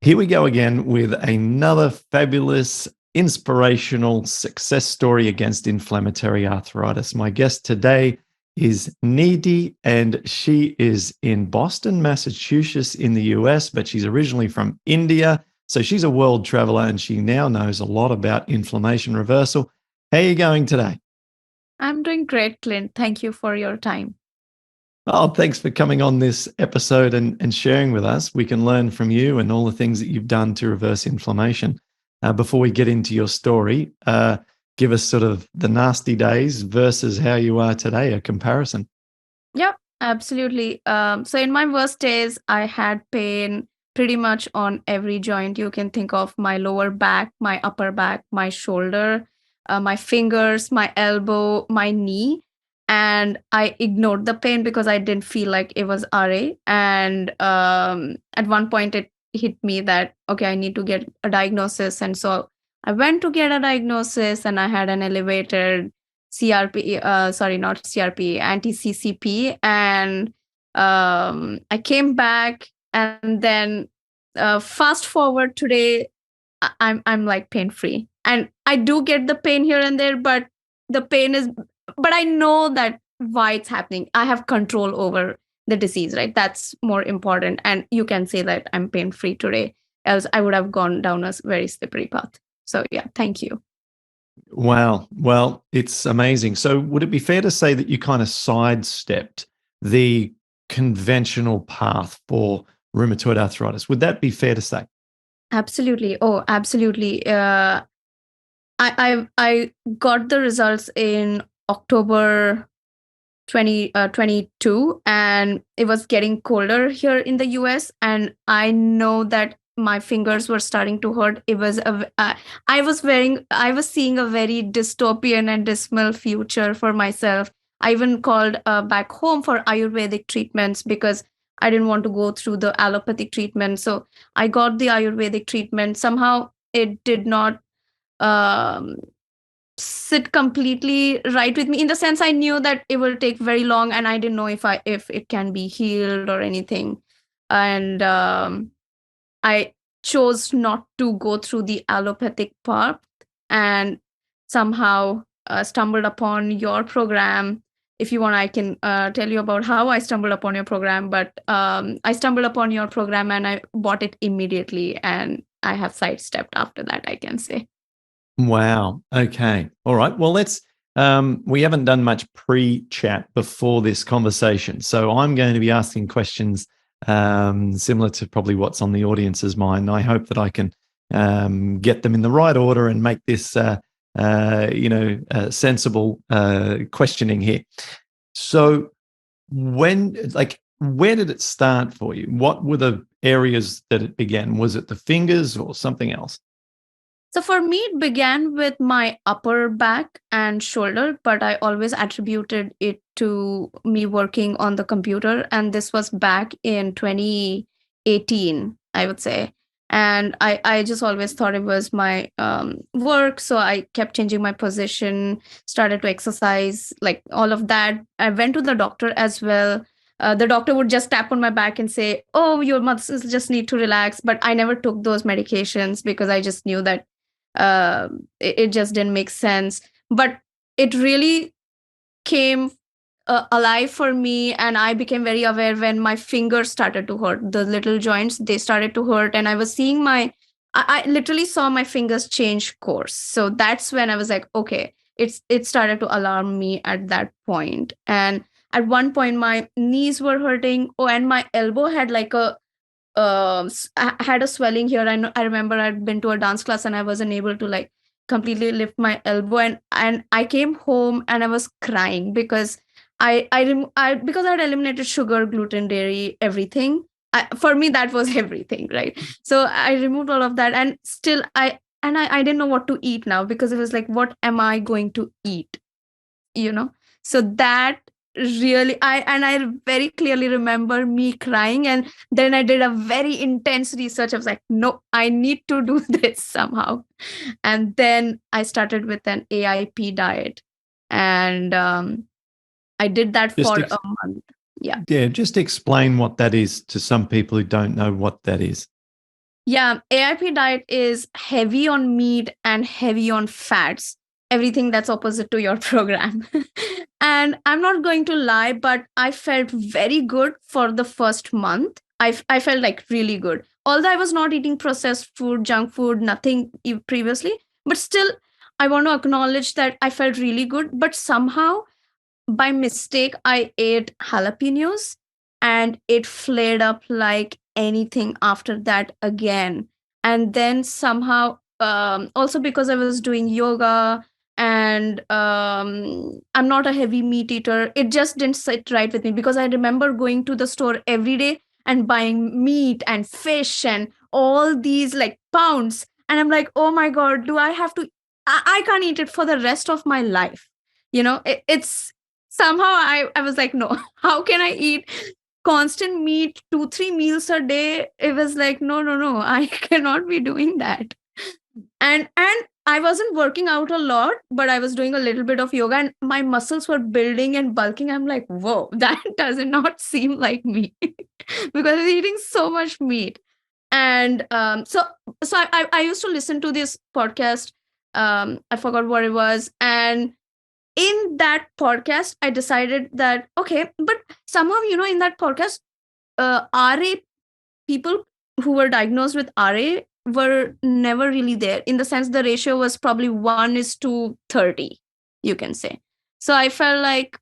Here we go again with another fabulous, inspirational success story against inflammatory arthritis. My guest today is Nidhi, and she is in Boston, Massachusetts, in the US, but she's originally from India. So she's a world traveler and she now knows a lot about inflammation reversal. How are you going today? I'm doing great, Clint. Thank you for your time. Oh, thanks for coming on this episode and sharing with us. We can learn from you and all the things that you've done to reverse inflammation. Before we get into your story, give us sort of the nasty days versus how you are today, a comparison. Yep, absolutely. So in my worst days, I had pain pretty much on every joint you can think of: my lower back, my upper back, my shoulder, my fingers, my elbow, my knee. And I ignored the pain because I didn't feel like it was RA. And at one point, it hit me that, okay, I need to get a diagnosis. And so I went to get a diagnosis and I had an elevated CRP, sorry, not CRP, anti-CCP. And I came back, and then fast forward today, I'm like pain free, and I do get the pain here and there, but the pain is, but I know that why it's happening. I have control over the disease, right? That's more important. And you can say that I'm pain free today, else I would have gone down a very slippery path. So yeah, thank you. Wow. Well, it's amazing. So, would it be fair to say that you kind of sidestepped the conventional path for rheumatoid arthritis? Would that be fair to say? Absolutely. Oh, absolutely. I got the results in October 2022, and it was getting colder here in the US, and I know that my fingers were starting to hurt. I was seeing a very dystopian and dismal future for myself. I even called back home for Ayurvedic treatments because I didn't want to go through the allopathic treatment. So I got the Ayurvedic treatment. Somehow it did not um, sit completely right with me, in the sense I knew that it will take very long, and I didn't know if it can be healed or anything. And I chose not to go through the allopathic path, and somehow stumbled upon your program. If you want, I can tell you about how I stumbled upon your program, but I stumbled upon your program and I bought it immediately, and I have sidestepped after that, I can say. Wow. Okay. All right. Well, we haven't done much pre chat before this conversation. So I'm going to be asking questions similar to probably what's on the audience's mind. I hope that I can get them in the right order and make this, sensible questioning here. So, where did it start for you? What were the areas that it began? Was it the fingers or something else? So for me, it began with my upper back and shoulder, but I always attributed it to me working on the computer. And this was back in 2018, I would say. And I just always thought it was my work. So I kept changing my position, started to exercise, like all of that. I went to the doctor as well. The doctor would just tap on my back and say, "Oh, your muscles just need to relax." But I never took those medications because I just knew that it just didn't make sense. But it really came alive for me, and I became very aware when my fingers started to hurt. The little joints, they started to hurt, and I was seeing I literally saw my fingers change course. So that's when I was like, okay, it started to alarm me at that point. And at one point my knees were hurting. Oh, and my elbow had like I had a swelling here. I remember I'd been to a dance class and I wasn't able to like completely lift my elbow, and I came home and I was crying because because I had eliminated sugar, gluten, dairy, everything. For me, that was everything, right? So I removed all of that, and still I didn't know what to eat now, because it was like, what am I going to eat? you know so that really, I very clearly remember me crying. And then I did a very intense research. I was like, no, I need to do this somehow. And then I started with an AIP diet, and I did that Just for a month. Yeah. Yeah, just explain what that is to some people who don't know what that is. Yeah, AIP diet is heavy on meat and heavy on fats, everything that's opposite to your program. And I'm not going to lie, but I felt very good for the first month. I felt like really good. Although I was not eating processed food, junk food, nothing previously, but still, I want to acknowledge that I felt really good. But somehow, by mistake, I ate jalapenos and it flared up like anything after that again. And then somehow, also because I was doing yoga and I'm not a heavy meat eater, it just didn't sit right with me because I remember going to the store every day and buying meat and fish and all these like pounds. And I'm like, oh my God, do I have to? I can't eat it for the rest of my life. It's somehow I was like, no, how can I eat constant meat 2-3 meals a day? It was like, no, I cannot be doing that. And I wasn't working out a lot, but I was doing a little bit of yoga and my muscles were building and bulking. I'm like, whoa, that does not seem like me because I was eating so much meat. And so I used to listen to this podcast. I forgot what it was. And in that podcast, I decided that, okay, but somehow, in that podcast, RA people who were diagnosed with RA were never really there. In the sense, the ratio was probably 1:30, you can say. So I felt like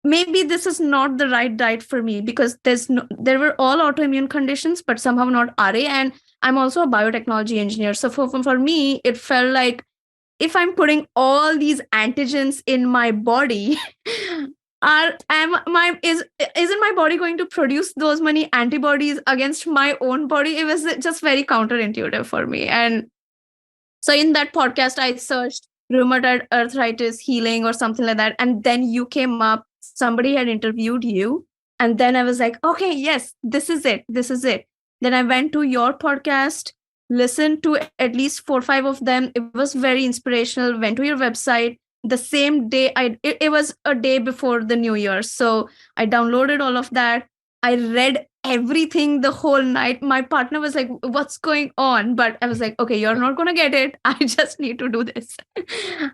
maybe this is not the right diet for me because there were all autoimmune conditions, but somehow not RA. And I'm also a biotechnology engineer. So for me, it felt like if I'm putting all these antigens in my body, isn't my body going to produce those many antibodies against my own body? It was just very counterintuitive for me. And so in that podcast, I searched rheumatoid arthritis healing or something like that. And then you came up, somebody had interviewed you. And then I was like, okay, yes, this is it. This is it. Then I went to your podcast, listened to at least 4 or 5 of them. It was very inspirational. Went to your website. The same day, it was a day before the New Year. So I downloaded all of that. I read everything the whole night. My partner was like, what's going on? But I was like, okay, you're not going to get it. I just need to do this.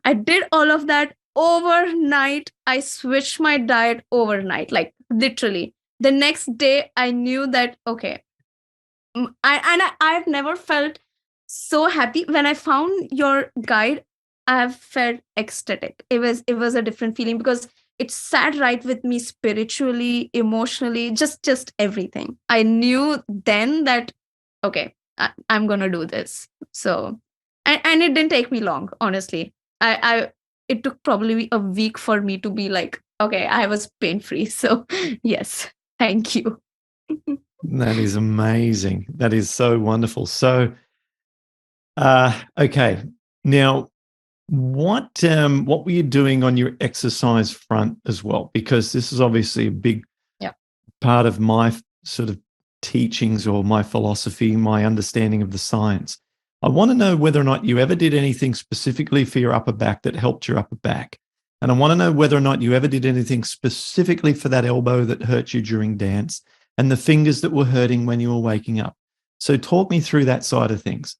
I did all of that overnight. I switched my diet overnight, like literally. The next day, I knew that, okay, I've never felt so happy when I found your guide. I've felt ecstatic. It was a different feeling because it sat right with me spiritually, emotionally, just everything. I knew then that okay, I'm gonna do this. So, and it didn't take me long, honestly. I it took probably a week for me to be like, okay, I was pain free. So, yes, thank you. That is amazing. That is so wonderful. So, okay. Now, what were you doing on your exercise front as well? Because this is obviously a big Yeah. part of my sort of teachings or my philosophy, my understanding of the science. I want to know whether or not you ever did anything specifically for your upper back that helped your upper back. And I want to know whether or not you ever did anything specifically for that elbow that hurt you during dance and the fingers that were hurting when you were waking up. So talk me through that side of things.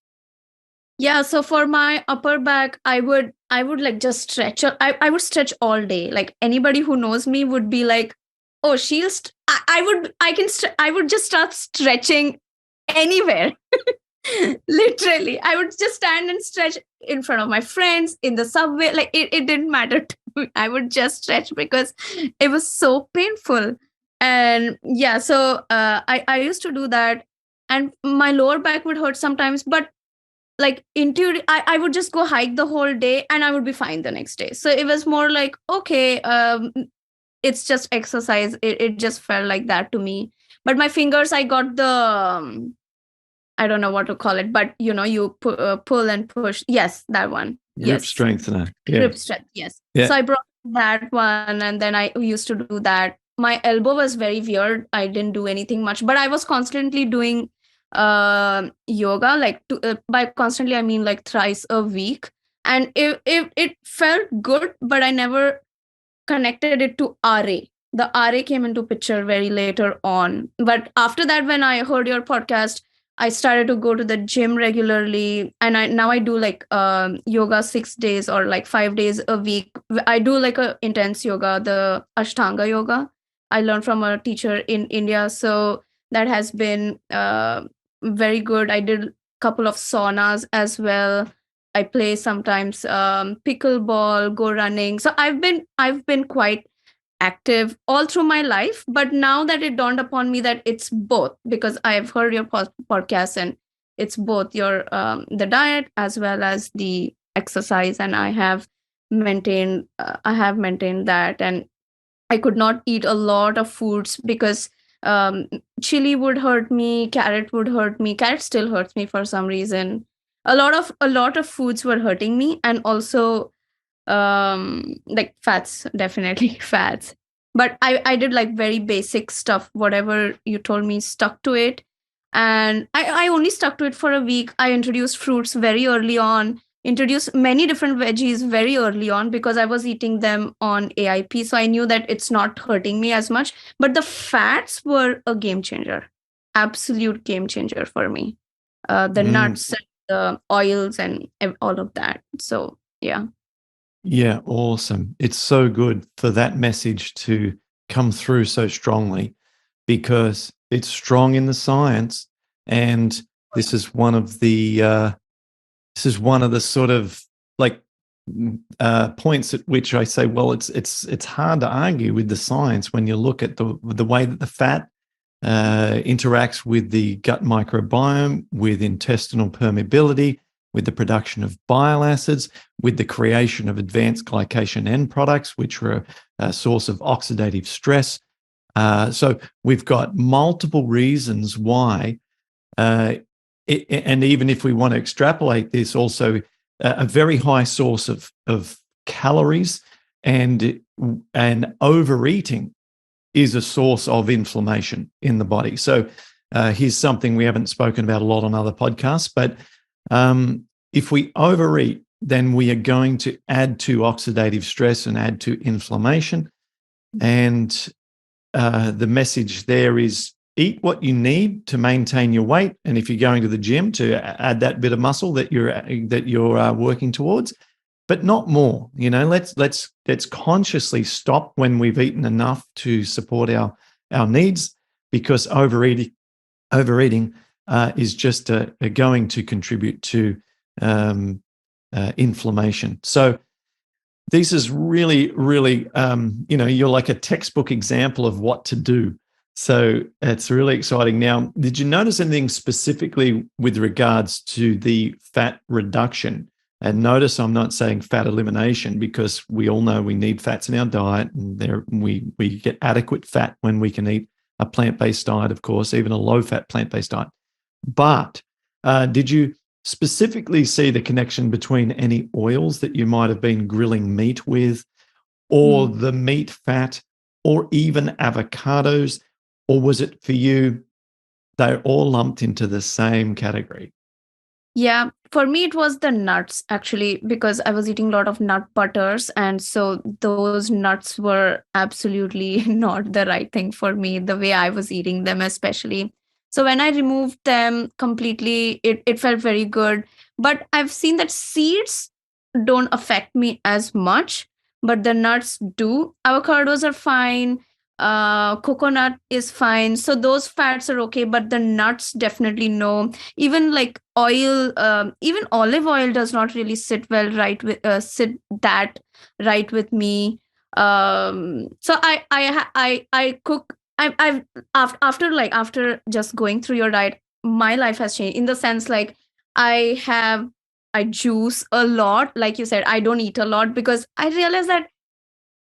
Yeah, so for my upper back, I would like just stretch. I would stretch all day. Like anybody who knows me would be like, "Oh, I would just start stretching anywhere." Literally, I would just stand and stretch in front of my friends in the subway. Like it didn't matter to me. I would just stretch because it was so painful. And yeah, so I used to do that, and my lower back would hurt sometimes, but like I would just go hike the whole day and I would be fine the next day. So it was more like, okay, it's just exercise. It just felt like that to me. But my fingers, I got the I don't know what to call it, but you pull and push. Yes, that one. Grip Yes, strengthener. Yeah. grip strength. Yes. Yeah. So I brought that one, and then I used to do that. My elbow was very weird. I didn't do anything much, but I was constantly doing yoga. Like by constantly, I mean like thrice a week, and it felt good, but I never connected it to RA. The RA came into picture very later on. But after that, when I heard your podcast, I started to go to the gym regularly, and now I do like yoga 6 days or like 5 days a week. I do like a intense yoga, the Ashtanga yoga. I learned from a teacher in India, so that has been very good. I did a couple of saunas as well. I play sometimes pickleball, go running. So I've been quite active all through my life, but now that it dawned upon me that it's both, because I've heard your podcast, and it's both your the diet as well as the exercise, and I have maintained that. And I could not eat a lot of foods because um, chili would hurt me, carrot would hurt me, carrot still hurts me for some reason. A lot of foods were hurting me, and also like fats, definitely fats. But I did like very basic stuff, whatever you told me, stuck to it. And I only stuck to it for a week. I introduced fruits very early on, introduced many different veggies very early on, because I was eating them on AIP, so I knew that it's not hurting me as much. But the fats were a game changer, absolute game changer for me. The Mm. nuts and the oils and all of that. So yeah. Yeah, awesome. It's so good for that message to come through so strongly because it's strong in the science, and this is one of the sort of like points at which I say, well, it's hard to argue with the science when you look at the way that the fat interacts with the gut microbiome, with intestinal permeability, with the production of bile acids, with the creation of advanced glycation end products, which are a source of oxidative stress. So we've got multiple reasons why, and even if we want to extrapolate this, also a very high source of calories, and overeating is a source of inflammation in the body. So here's something we haven't spoken about a lot on other podcasts, but if we overeat, then we are going to add to oxidative stress and add to inflammation. And the message there is eat what you need to maintain your weight. And if you're going to the gym, to add that bit of muscle that you're working towards, but not more. Let's consciously stop when we've eaten enough to support our needs, because overeating is just going to contribute to inflammation. So this is really, really, you're like a textbook example of what to do. So it's really exciting. Now, did you notice anything specifically with regards to the fat reduction? And notice I'm not saying fat elimination, because we all know we need fats in our diet, and we get adequate fat when we can eat a plant-based diet, of course, even a low-fat plant-based diet. But did you specifically see the connection between any oils that you might have been grilling meat with, or the meat fat, or even avocados? Or was it for you, they're all lumped into the same category? Yeah, for me it was the nuts, actually, because I was eating a lot of nut butters, and so those nuts were absolutely not the right thing for me, the way I was eating them, especially. So when I removed them completely, it felt very good. But I've seen that seeds don't affect me as much, but the nuts do. Avocados are fine. Coconut is fine. So those fats are okay, but the nuts definitely no. Even like oil, even olive oil does not really sit that right with me. So I cook. I've after just going through your diet, my life has changed in the sense, like, I have I juice a lot. Like you said, I don't eat a lot because I realize that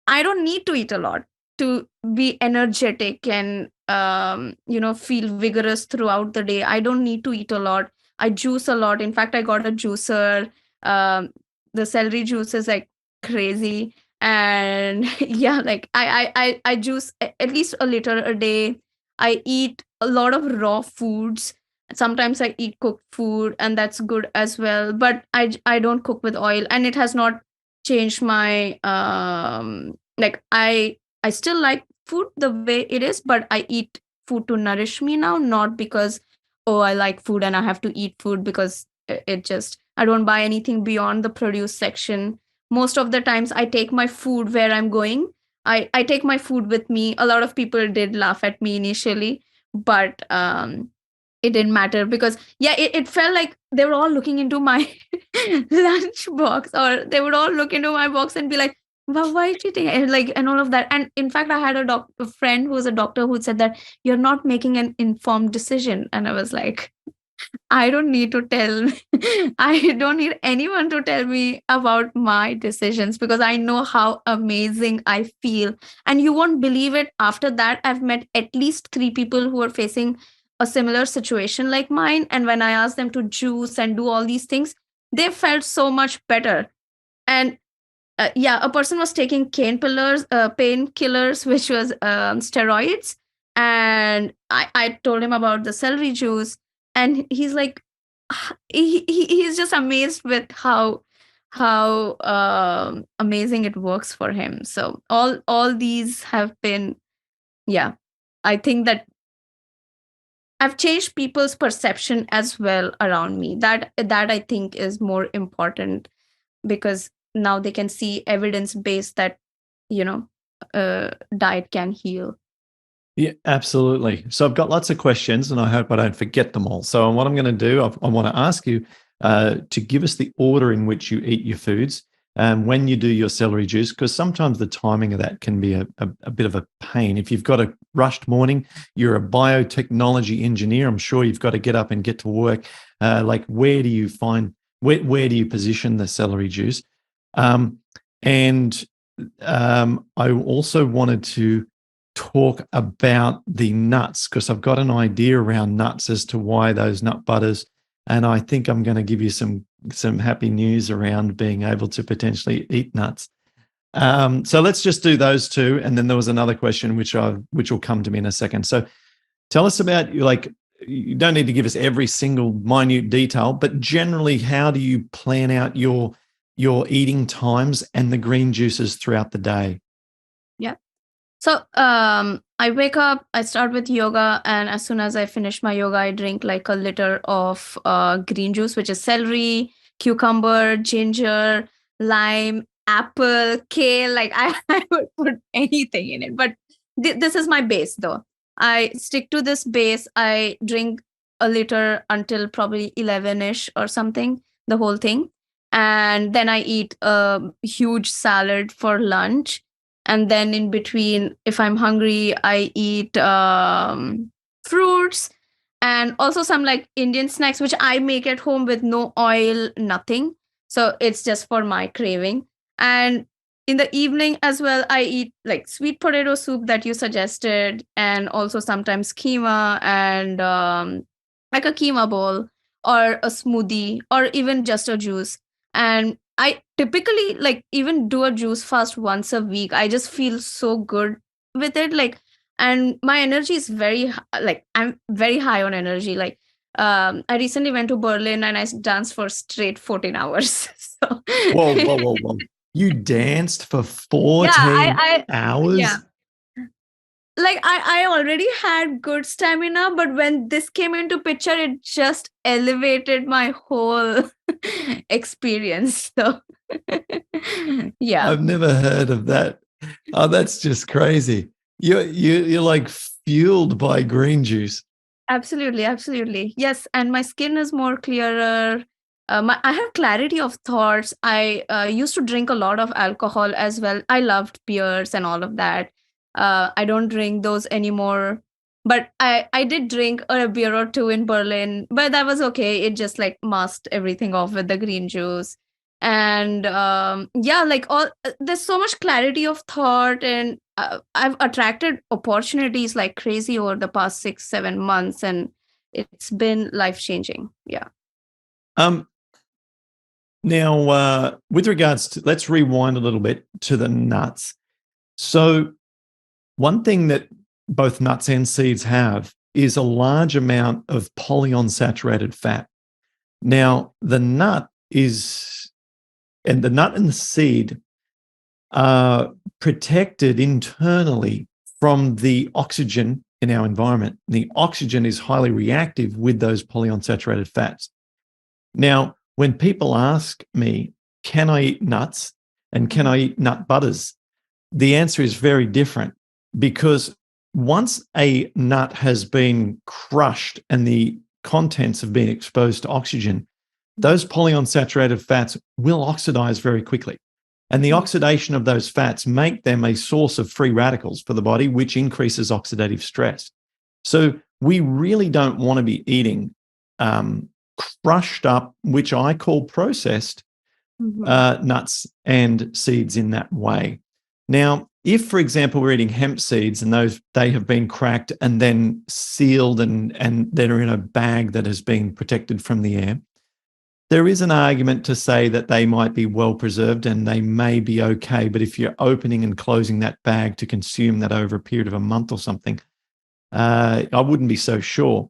I don't need to eat a lot to be energetic and feel vigorous throughout the day. I don't need to eat a lot. I juice a lot. In fact, I got a juicer. Um, the celery juice is like crazy, and yeah, like I juice at least a liter a day. I eat a lot of raw foods. Sometimes I eat cooked food, and that's good as well. But I don't cook with oil, and it has not changed my like I still like food the way it is, but I eat food to nourish me now, not because, oh, I like food and I have to eat food because it just, I don't buy anything beyond the produce section. Most of the times I take my food where I'm going. I take my food with me. A lot of people did laugh at me initially, but it didn't matter because yeah, it felt like they were all looking into my lunch box, or they would all look into my box and be like, wow, why is she taking and like and all of that. And in fact, I had a friend who was a doctor who said that you're not making an informed decision. And I was like, I don't need to tell, I don't need anyone to tell me about my decisions because I know how amazing I feel. And you won't believe it. After that, I've met at least 3 people who are facing a similar situation like mine. And when I asked them to juice and do all these things, they felt so much better. And yeah, a person was taking painkillers, which was steroids. And I told him about the celery juice, and he's like, he's just amazed with how amazing it works for him. So all these have been, yeah, I think that I've changed people's perception as well around me. That I think is more important because now they can see evidence based that you know diet can heal. Yeah, absolutely. So I've got lots of questions and I hope I don't forget them all. So what I'm going to do, I want to ask you to give us the order in which you eat your foods when you do your celery juice, because sometimes the timing of that can be a bit of a pain. If you've got a rushed morning, you're a biotechnology engineer, I'm sure you've got to get up and get to work. Like where do you do you position the celery juice? And I also wanted to talk about the nuts because I've got an idea around nuts as to why those nut butters, and I think I'm going to give you some happy news around being able to potentially eat nuts. So let's just do those two, and then there was another question which will come to me in a second. So tell us about you don't need to give us every single minute detail, but generally, how do you plan out your eating times and the green juices throughout the day? Yeah. So I wake up, I start with yoga, and as soon as I finish my yoga, I drink like a liter of green juice, which is celery, cucumber, ginger, lime, apple, kale. Like I would put anything in it, but this is my base though. I stick to this base. I drink a liter until probably 11ish or something, the whole thing. And then I eat a huge salad for lunch, and then in between, if I'm hungry, I eat fruits and also some like Indian snacks which I make at home with no oil, nothing. So it's just for my craving. And in the evening as well, I eat like sweet potato soup that you suggested, and also sometimes keema, and like a keema bowl or a smoothie or even just a juice. And I typically like even do a juice fast once a week. I just feel so good with it. Like, and my energy is like I'm very high on energy. Like, I recently went to Berlin and I danced for straight 14 hours. So Whoa, whoa, whoa, whoa. You danced for yeah, 14 yeah. hours? Like I already had good stamina, but when this came into picture, it just elevated my whole experience. So yeah. I've never heard of that. Oh, that's just crazy. You're like fueled by green juice. Absolutely, absolutely. Yes, and my skin is more clearer. I have clarity of thoughts. I used to drink a lot of alcohol as well. I loved beers and all of that. I don't drink those anymore. But I did drink a beer or two in Berlin, but that was okay. It just like masked everything off with the green juice. And yeah, like there's so much clarity of thought, and I've attracted opportunities like crazy over the past 6 7 months, and it's been life changing. Yeah. Um, Now, with regards to, let's rewind a little bit to the nuts. So, one thing that both nuts and seeds have is a large amount of polyunsaturated fat. Now, the nut and the seed are protected internally from the oxygen in our environment. The oxygen is highly reactive with those polyunsaturated fats. Now, when people ask me, can I eat nuts and can I eat nut butters? The answer is very different, because once a nut has been crushed and the contents have been exposed to oxygen, those polyunsaturated fats will oxidize very quickly. And the oxidation of those fats make them a source of free radicals for the body, which increases oxidative stress. So we really don't want to be eating crushed up, which I call processed, nuts and seeds in that way. Now, if, for example, we're eating hemp seeds and they have been cracked and then sealed and they're in a bag that has been protected from the air, there is an argument to say that they might be well preserved and they may be okay. But if you're opening and closing that bag to consume that over a period of a month or something, I wouldn't be so sure.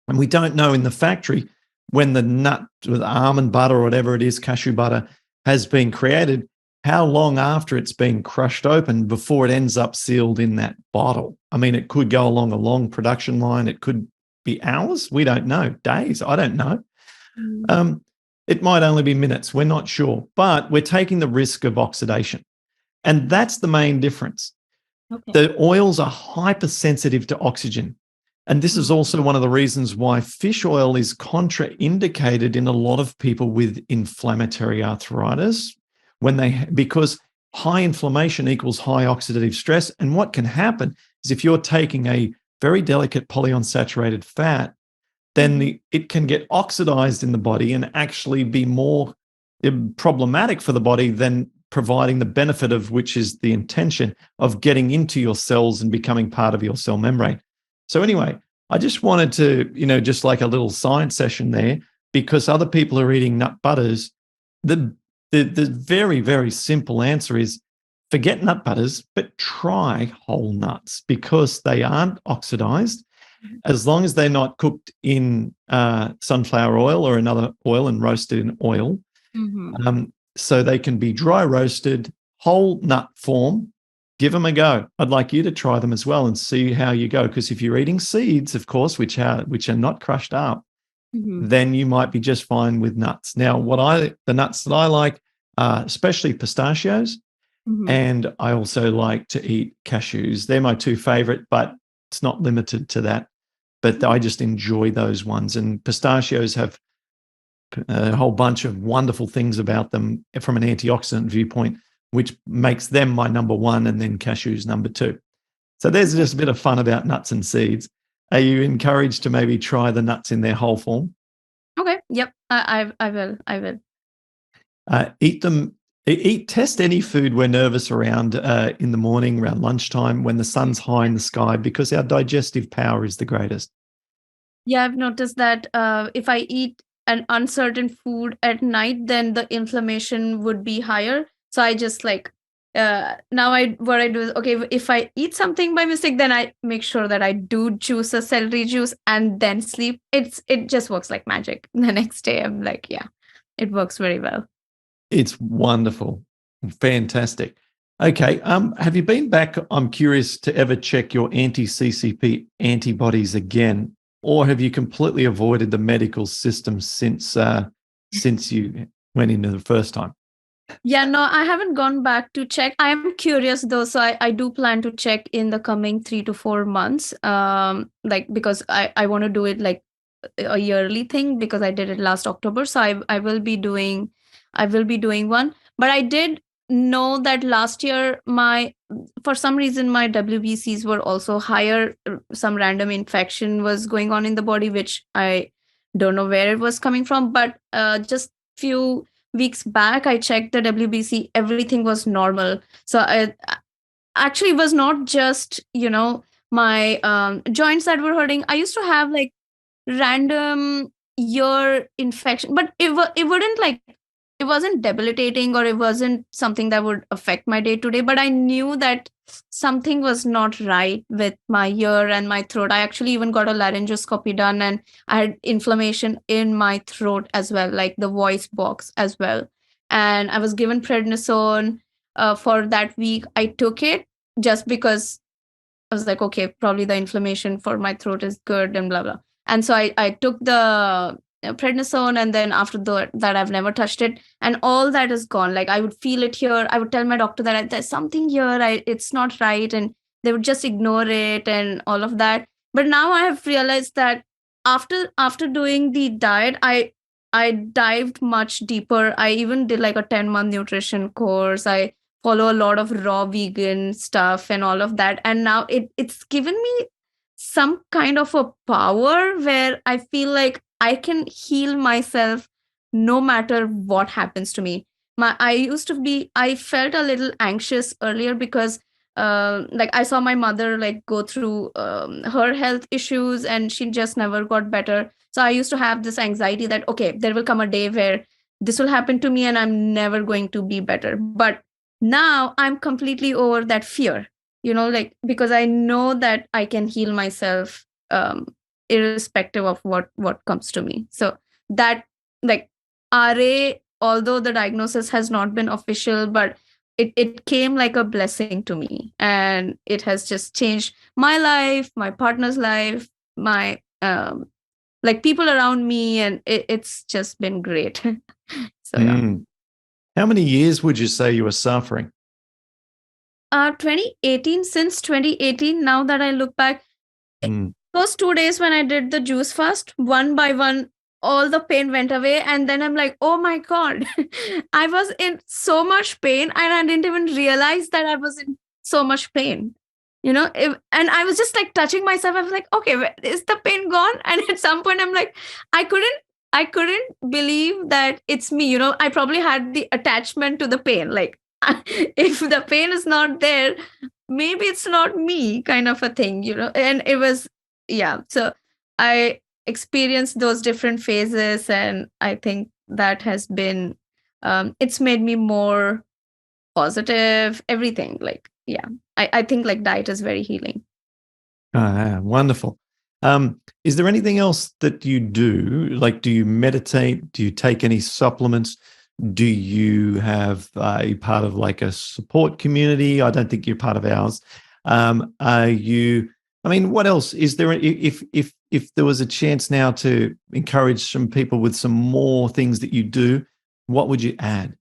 And we don't know in the factory, when the nut with almond butter or whatever it is, cashew butter, has been created, how long after it's been crushed open before it ends up sealed in that bottle. I mean, it could go along a long production line. It could be hours. We don't know. Days. I don't know. It might only be minutes. We're not sure. But we're taking the risk of oxidation. And that's the main difference. Okay. The oils are hypersensitive to oxygen. And this is also one of the reasons why fish oil is contraindicated in a lot of people with inflammatory arthritis, because high inflammation equals high oxidative stress. And what can happen is, if you're taking a very delicate polyunsaturated fat, then it can get oxidized in the body and actually be more problematic for the body than providing the benefit of, which is the intention of getting into your cells and becoming part of your cell membrane. So anyway, I just wanted to, just like a little science session there, because other people are eating nut butters. The very, very simple answer is, forget nut butters, but try whole nuts, because they aren't oxidized. As long as they're not cooked in sunflower oil or another oil and roasted in oil. So they can be dry roasted, whole nut form. Give them a go. I'd like you to try them as well and see how you go. Because if you're eating seeds, of course, which are not crushed up, then you might be just fine with nuts. Now, the nuts that I like, especially pistachios, and I also like to eat cashews. They're my two favorite, but it's not limited to that. But I just enjoy those ones. And pistachios have a whole bunch of wonderful things about them from an antioxidant viewpoint, which makes them my number one, and then cashews number two. So there's just a bit of fun about nuts and seeds. Are you encouraged to maybe try the nuts in their whole form? Okay. Yep. I will. Eat them. Test any food we're nervous around in the morning, around lunchtime, when the sun's high in the sky, because our digestive power is the greatest. Yeah, I've noticed that if I eat an uncertain food at night, then the inflammation would be higher. So I just what I do is, okay, if I eat something by mistake, then I make sure that I do juice a celery juice and then sleep. It just works like magic. The next day I'm like, yeah, it works very well. It's wonderful. Fantastic. Okay. Have you been back, I'm curious, to ever check your anti-CCP antibodies again, or have you completely avoided the medical system since you went into the first time? Yeah, no, I haven't gone back to check. I am curious though, so I do plan to check in the coming 3 to 4 months. Because I want to do it like a yearly thing, because I did it last October. So I will be doing one. But I did know that last year for some reason my WBCs were also higher. Some random infection was going on in the body, which I don't know where it was coming from. But just few weeks back, I checked the WBC. Everything was normal. So I actually was not just my joints that were hurting. I used to have like random ear infection, but it wouldn't it wasn't debilitating, or it wasn't something that would affect my day to day. But I knew that something was not right with my ear and my throat. I actually even got a laryngoscopy done, and I had inflammation in my throat as well, like the voice box as well. And I was given prednisone for that week. I took it just because was like, okay, probably the inflammation for my throat is good and blah, blah. And so I took the prednisone, and then after that, I've never touched it. And all that is gone. Like I would feel it here. I would tell my doctor that there's something here. It's not right. And they would just ignore it and all of that. But now I have realized that after doing the diet, I dived much deeper. I even did like a 10-month nutrition course. I follow a lot of raw vegan stuff and all of that. And now it's given me some kind of a power where I feel like I can heal myself no matter what happens to me. I felt a little anxious earlier because like I saw my mother like go through her health issues, and she just never got better. So I used to have this anxiety that, okay, there will come a day where this will happen to me and I'm never going to be better. But now I'm completely over that fear, like, because I know that I can heal myself, irrespective of what comes to me. So that, like, RA, although the diagnosis has not been official, but it came like a blessing to me, and it has just changed my life, my partner's life, my like people around me, and it's just been great. So yeah. How many years would you say you were suffering? 2018, since 2018, now that I look back, those 2 days when I did the juice fast, one by one, all the pain went away. And then I'm like, oh my God, I was in so much pain and I didn't even realize that I was in so much pain. And I was just like touching myself. I was like, okay, is the pain gone? And at some point I'm like, I couldn't believe that it's me. I probably had the attachment to the pain. Like, if the pain is not there, maybe it's not me, kind of a thing. And it was, yeah. So I experienced those different phases, and I think that has been, it's made me more positive, everything. Like, yeah, I think like diet is very healing. Wonderful. Is there anything else that you do? Like, do you meditate? Do you take any supplements? Do you have a part of like a support community? I don't think you're part of ours. What else is there? If there was a chance now to encourage some people with some more things that you do, what would you add?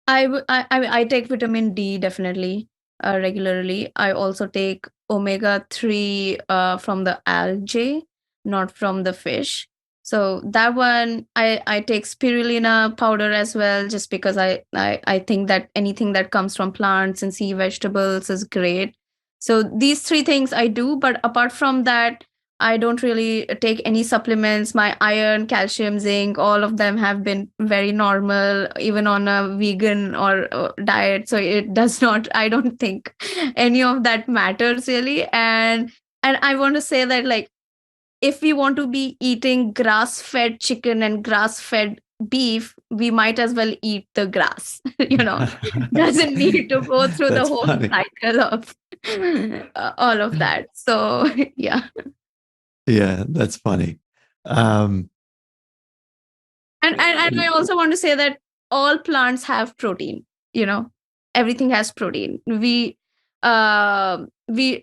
I take vitamin D definitely, regularly. I also take omega-3 from the algae, not from the fish. So that one, I take spirulina powder as well, just because I think that anything that comes from plants and sea vegetables is great. So these 3 things I do, but apart from that, I don't really take any supplements. My iron, calcium, zinc, all of them have been very normal, even on a vegan or diet. So it does not, I don't think any of that matters really. And I want to say that, like, if we want to be eating grass-fed chicken and grass-fed beef, we might as well eat the grass. Doesn't need to go through the whole cycle of all of that. So yeah. Yeah, that's funny. And I also want to say that all plants have protein. Everything has protein. We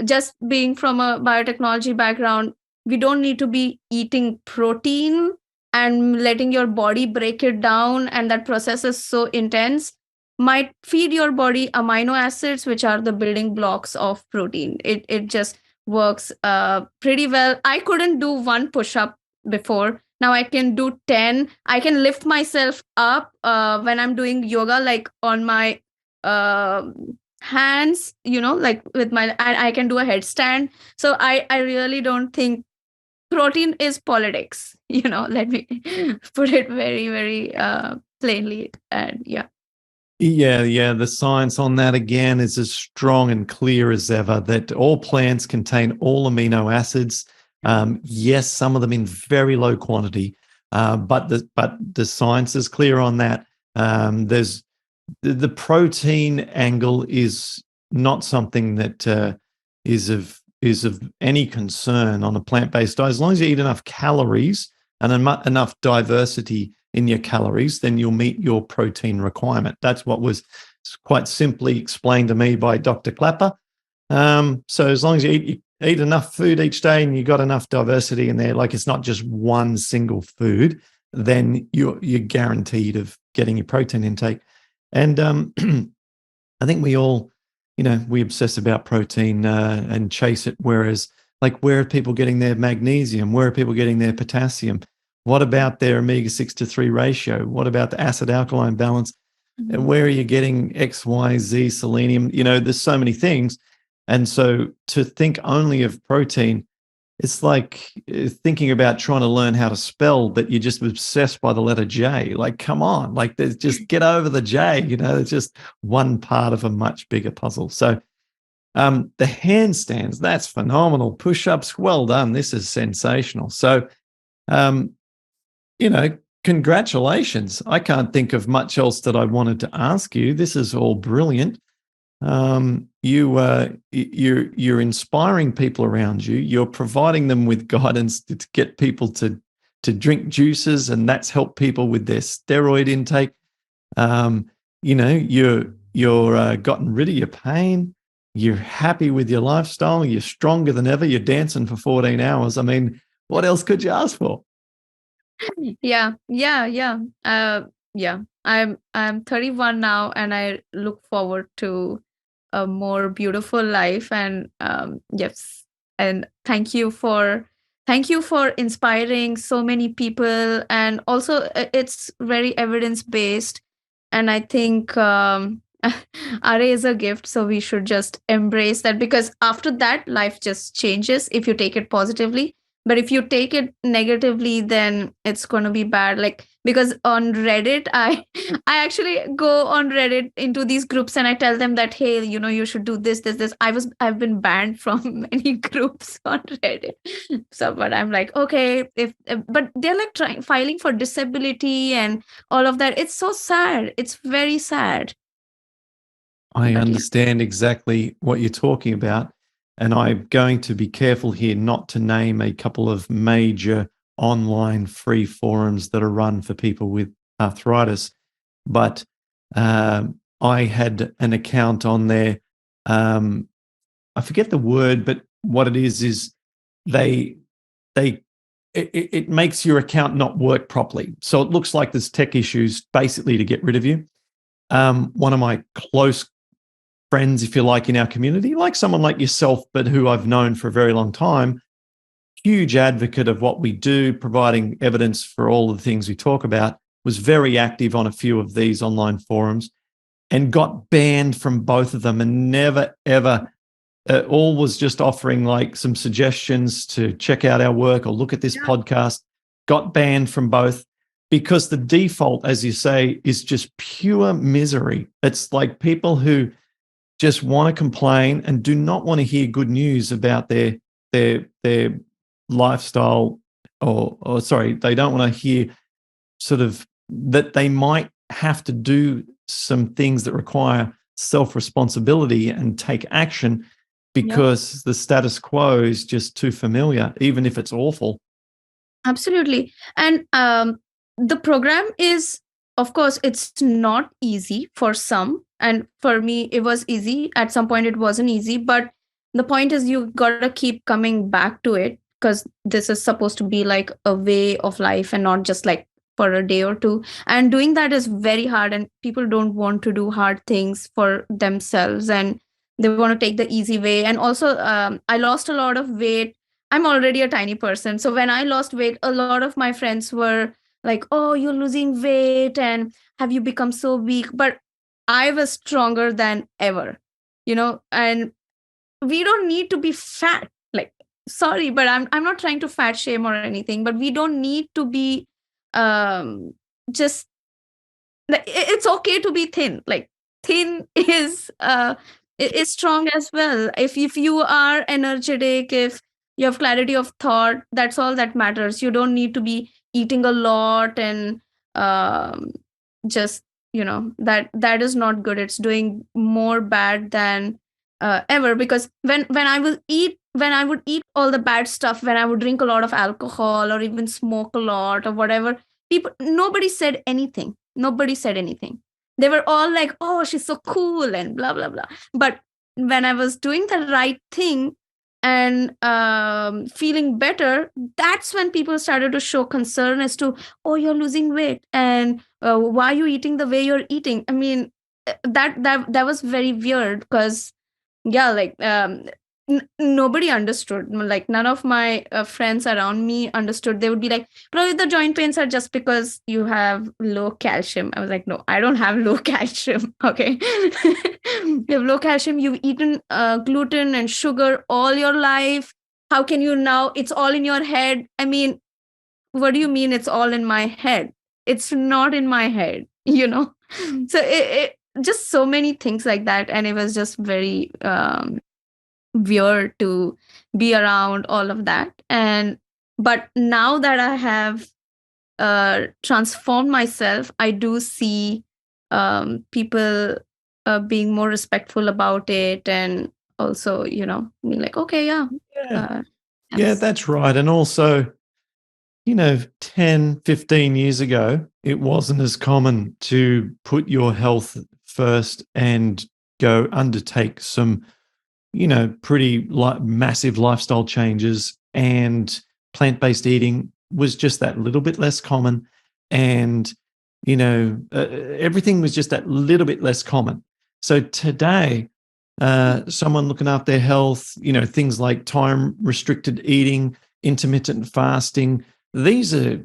just being from a biotechnology background, we don't need to be eating protein and letting your body break it down, and that process is so intense. Might feed your body amino acids, which are the building blocks of protein. It just works pretty well. I couldn't do 1 push-up before. Now I can do 10. I can lift myself up when I'm doing yoga, like on my hands, like with my, and I can do a headstand. So I really don't think protein is politics. Let me put it very, very plainly. And yeah. Yeah. The science on that, again, is as strong and clear as ever, that all plants contain all amino acids. Yes, some of them in very low quantity, but the science is clear on that. There's the protein angle is not something that is of any concern on a plant-based diet. As long as you eat enough calories and enough diversity in your calories, then you'll meet your protein requirement. That's what was quite simply explained to me by Dr. Clapper. So as long as you eat enough food each day and you got enough diversity in there, like it's not just one single food, then you're guaranteed of getting your protein intake. And I think we all, we obsess about protein and chase it. Whereas, like, where are people getting their magnesium? Where are people getting their potassium? What about their omega-6 to 3 ratio? What about the acid alkaline balance? And where are you getting X, Y, Z, selenium? There's so many things. And so to think only of protein, it's like thinking about trying to learn how to spell, but you're just obsessed by the letter J. Like, come on, like, there's just get over the J. It's just one part of a much bigger puzzle. So the handstands, that's phenomenal. Push-ups, well done. This is sensational. So, congratulations. I can't think of much else that I wanted to ask you. This is all brilliant. You're inspiring people around you. You're providing them with guidance to get people to drink juices, and that's helped people with their steroid intake. You're gotten rid of your pain. You're happy with your lifestyle. You're stronger than ever. You're dancing for 14 hours. I mean, what else could you ask for? Yeah. I'm 31 now, and I look forward to a more beautiful life. And yes, and thank you for inspiring so many people. And also, it's very evidence based. And I think RA is a gift, so we should just embrace that, because after that, life just changes if you take it positively. But if you take it negatively, then it's going to be bad. Like, because on Reddit, I actually go on Reddit into these groups, and I tell them that, hey, you should do this. I've been banned from many groups on Reddit. So, but I'm like, okay, but they're like filing for disability and all of that. It's so sad. It's very sad. I But yeah. understand exactly what you're talking about. And I'm going to be careful here not to name a couple of major online free forums that are run for people with arthritis. But I had an account on there. I forget the word, but what it is it makes your account not work properly. So it looks like there's tech issues basically to get rid of you. One of my close friends, if you like, in our community, like someone like yourself, but who I've known for a very long time, huge advocate of what we do, providing evidence for all the things we talk about, was very active on a few of these online forums and got banned from both of them, and never, ever, all was just offering like some suggestions to check out our work or look at this podcast, got banned from both. Because the default, as you say, is just pure misery. It's like people who just want to complain and do not want to hear good news about their lifestyle, or sorry, they don't want to hear sort of that they might have to do some things that require self-responsibility and take action, because the status quo is just too familiar, even if it's awful. Absolutely. And the program is, of course, it's not easy for some. And for me, it was easy. At some point, it wasn't easy. But the point is, you got to keep coming back to it, because this is supposed to be like a way of life and not just like for a day or two. And doing that is very hard. And people don't want to do hard things for themselves. And they want to take the easy way. And also, I lost a lot of weight. I'm already a tiny person. So when I lost weight, a lot of my friends were like, oh, you're losing weight and have you become so weak? But I was stronger than ever, and we don't need to be fat. Like, sorry, but I'm not trying to fat shame or anything, but we don't need to be just, it's okay to be thin. Like, thin is strong as well. If you are energetic, if you have clarity of thought, that's all that matters. You don't need to be eating a lot and just that is not good. It's doing more bad than ever. Because when I would eat all the bad stuff, when I would drink a lot of alcohol or even smoke a lot or whatever, nobody said anything. They were all like, oh, she's so cool and blah blah blah. But when I was doing the right thing and feeling better, that's when people started to show concern as to, oh, you're losing weight, and why are you eating the way you're eating? I mean, that was very weird, because yeah, like nobody understood. Like none of my friends around me understood. They would be like, probably the joint pains are just because you have low calcium. I was like, no, I don't have low calcium. Okay. You have low calcium, you've eaten gluten and sugar all your life. How can you now, it's all in your head? I mean, what do you mean it's all in my head? It's not in my head, you know. So it just so many things like that, and it was just very weird to be around all of that. And but now that I have transformed myself, I do see people being more respectful about it, and also, you know, being like, okay, yeah, Yeah. uh, Yeah, yes, that's right. And also, 10, 15 years ago, it wasn't as common to put your health first and go undertake some, pretty massive lifestyle changes. And plant-based eating was just that little bit less common. And, everything was just that little bit less common. So today, someone looking after their health, things like time restricted eating, intermittent fasting, these are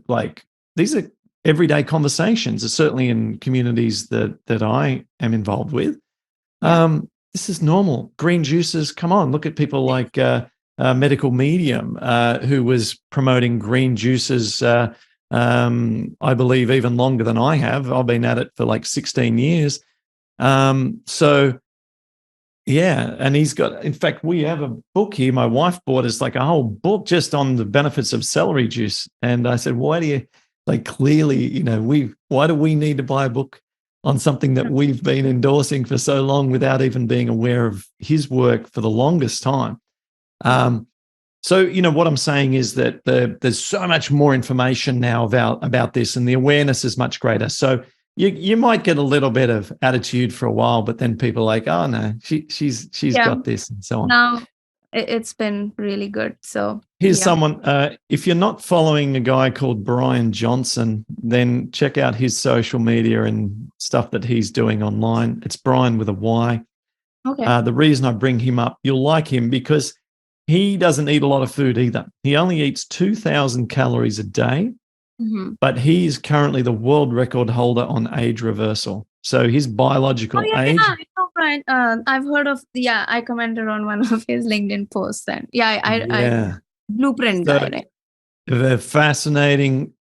everyday conversations, certainly in communities that I am involved with. yeah, This is normal. Green juices, come on, look at people like Medical Medium, who was promoting green juices, I believe, even longer than I have. I've been at it for like 16 years. So, yeah, and he's got, in fact, we have a book here. My wife bought us like a whole book just on the benefits of celery juice. And I said, why do you, like, clearly, why do we need to buy a book on something that we've been endorsing for so long without even being aware of his work for the longest time? So, what I'm saying is that there's so much more information now about this, and the awareness is much greater. So you might get a little bit of attitude for a while, but then people are like, oh no, she's yeah. got this, and so on. Now it's been really good. So Here's yeah. someone, if you're not following a guy called Brian Johnson, then check out his social media and stuff that he's doing online. It's Brian with a Y. Okay. The reason I bring him up, you'll like him because he doesn't eat a lot of food either. He only eats 2,000 calories a day, but he is currently the world record holder on age reversal. So his Oh biological yeah, age. yeah, I know, right. I've heard of, yeah, I commented on one of his LinkedIn posts, and yeah, I Yeah. blueprint So guy, right? a fascinating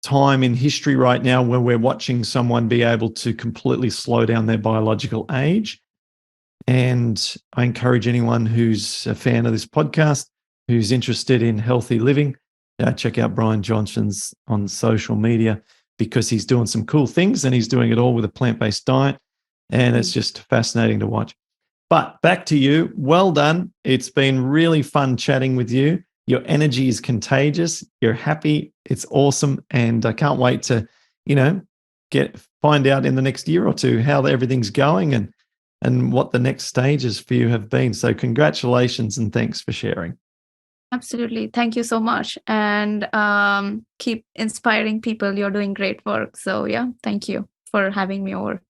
time in history right now where we're watching someone be able to completely slow down their biological age. And I encourage anyone who's a fan of this podcast, who's interested in healthy living, check out Brian Johnson's on social media, because he's doing some cool things and he's doing it all with a plant-based diet. And it's just fascinating to watch. But back to you. Well done. It's been really fun chatting with you. Your energy is contagious. You're happy. It's awesome. And I can't wait to, find out in the next year or two how everything's going and what the next stages for you have been. So congratulations and thanks for sharing. Absolutely. Thank you so much. And keep inspiring people. You're doing great work. So yeah, thank you for having me over.